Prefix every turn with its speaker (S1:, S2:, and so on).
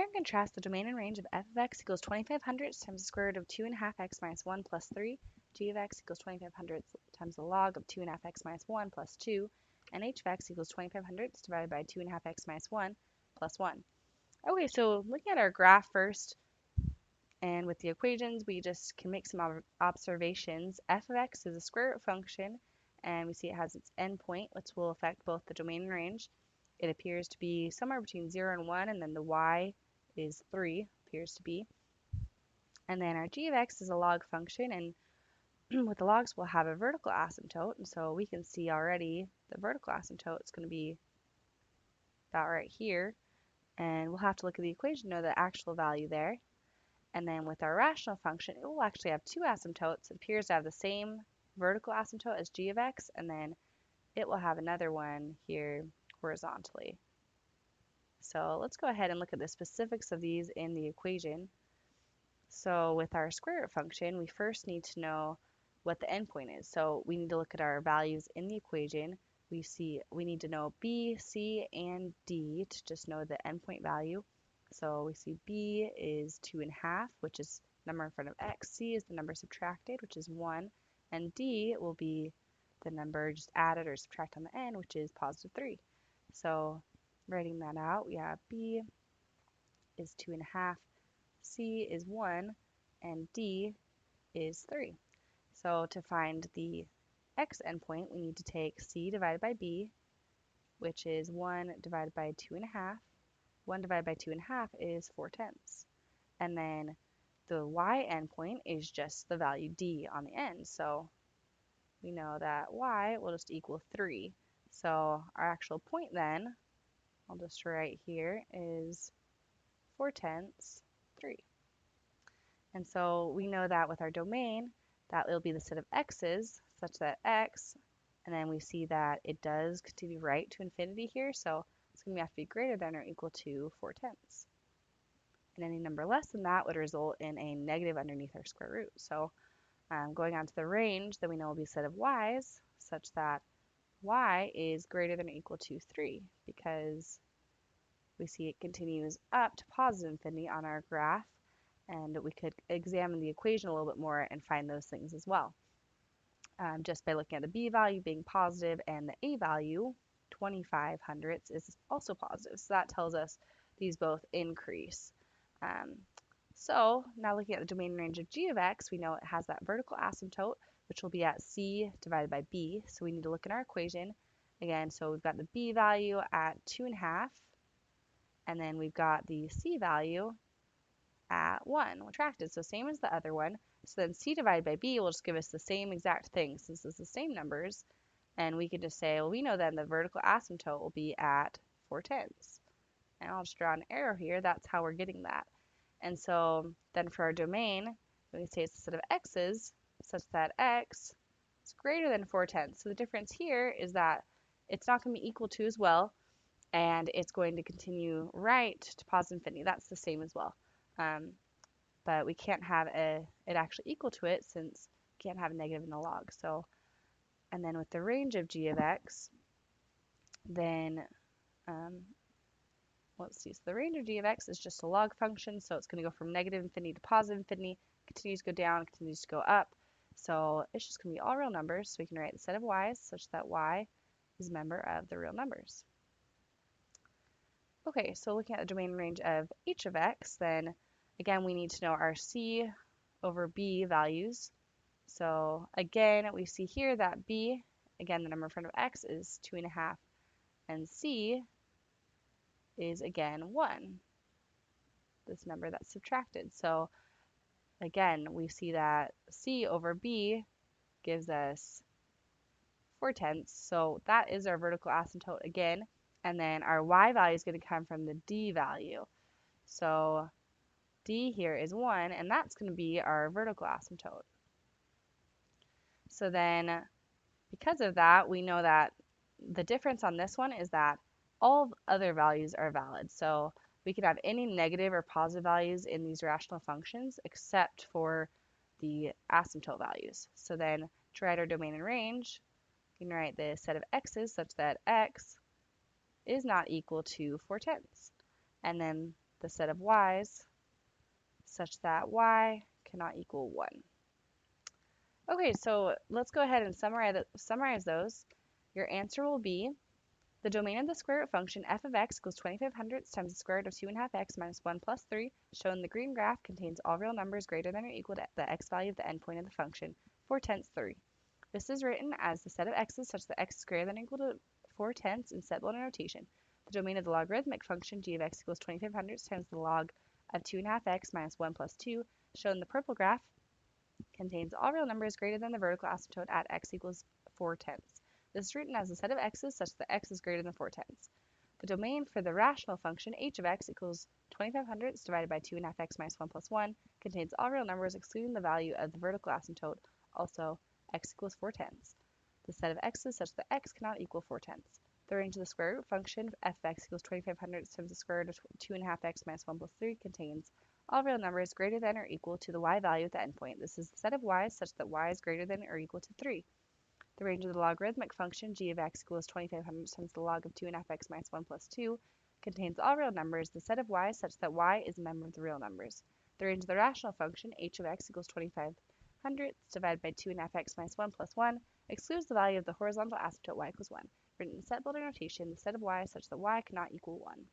S1: and contrast the domain and range of f of x equals 25 hundredths times the square root of 2.5x minus 1 plus 3, g of x equals 25 hundredths times the log of 2.5x minus 1 plus 2, and h of x equals 25 hundredths divided by 2.5x minus 1 plus 1. Okay, so looking at our graph first, and with the equations, we just can make some observations. F of x is a square root function, and we see it has its endpoint, which will affect both the domain and range. It appears to be somewhere between 0 and 1, and then the y is 3, appears to be. And then our g of x is a log function, and with the logs, we'll have a vertical asymptote, and so we can see already the vertical asymptote is going to be about right here, and we'll have to look at the equation to know the actual value there. And then with our rational function, it will actually have two asymptotes. It appears to have the same vertical asymptote as g of x, and then it will have another one here horizontally. So let's go ahead and look at the specifics of these in the equation. So with our square root function, we first need to know what the endpoint is. So we need to look at our values in the equation. We need to know b, c, and d to just know the endpoint value. So we see b is 2.5, which is the number in front of x. C is the number subtracted, which is 1. And d will be the number just added or subtract on the end, which is positive 3. So writing that out, we have b is 2.5, c is 1, and d is 3. So to find the x endpoint, we need to take c divided by b, which is 1 divided by 2.5. 1 divided by 2.5 is 4/10. And then the y endpoint is just the value d on the end. So we know that y will just equal 3. So our actual point then, I'll just write here, is 4/10, 3. And so we know that with our domain, that will be the set of x's such that x, and then we see that it does continue right to infinity here, so it's going to have to be greater than or equal to 4/10. And any number less than that would result in a negative underneath our square root. So going on to the range, then we know will be a set of y's such that y is greater than or equal to 3 because we see it continues up to positive infinity on our graph, and we could examine the equation a little bit more and find those things as well. Just by looking at the b value being positive and the a value, 25 hundredths, is also positive. So that tells us these both increase. So now looking at the domain range of g of x, we know it has that vertical asymptote, which will be at c divided by b. So we need to look in our equation again. So we've got the b value at 2.5, and then we've got the c value at 1, retracted. So same as the other one. So then c divided by b will just give us the same exact thing since it's the same numbers. And we can just say, well, we know then the vertical asymptote will be at 4/10. And I'll just draw an arrow here. That's how we're getting that. And so then for our domain, we can say it's a set of x's such that x is greater than 4/10. So the difference here is that it's not going to be equal to as well, and it's going to continue right to positive infinity. That's the same as well. But we can't have it actually equal to it since we can't have a negative in the log. So, and then with the range of g of x, then let's see, so the range of g of x is just a log function, so it's going to go from negative infinity to positive infinity, continues to go down, continues to go up. So it's just going to be all real numbers, so we can write the set of y's such that y is a member of the real numbers. Okay, so looking at the domain range of h of x, then again we need to know our c over b values. So again, we see here that b, again the number in front of x is 2.5, and c is again 1, this number that's subtracted. So again, we see that c over b gives us 4/10. So that is our vertical asymptote again. And then our y value is going to come from the d value. So d here is 1, and that's going to be our vertical asymptote. So then because of that, we know that the difference on this one is that all other values are valid. So we can have any negative or positive values in these rational functions except for the asymptote values. So then to write our domain and range, we can write the set of x's such that x is not equal to 4/10. And then the set of y's such that y cannot equal 1. Okay, so let's go ahead and summarize those. Your answer will be the domain of the square root function f of x equals 25 hundredths times the square root of 2.5x minus 1 plus 3, shown in the green graph, contains all real numbers greater than or equal to the x value of the endpoint of the function, 4/10 3. This is written as the set of x's such that x is greater than or equal to 4/10 in set builder notation. The domain of the logarithmic function g of x equals 25 hundredths times the log of 2.5x minus 1 plus 2, shown in the purple graph, contains all real numbers greater than the vertical asymptote at x equals 4/10. This is written as the set of x's such that x is greater than 4/10. The domain for the rational function h of x equals 25 hundredths divided by 2.5x minus 1 plus 1 contains all real numbers excluding the value of the vertical asymptote, also x equals 4/10. The set of x's such that x cannot equal 4/10. The range of the square root function f of x equals 25 hundredths times the square root of 2.5x minus 1 plus 3 contains all real numbers greater than or equal to the y value at the endpoint. This is the set of y's such that y is greater than or equal to 3. The range of the logarithmic function g of x equals 25 hundredths times the log of 2.5x minus 1 plus 2 contains all real numbers, the set of y such that y is a member of the real numbers. The range of the rational function h of x equals 25 hundredths divided by 2.5x minus 1 plus 1 excludes the value of the horizontal asymptote y equals 1. Written in set builder notation, the set of y such that y cannot equal 1.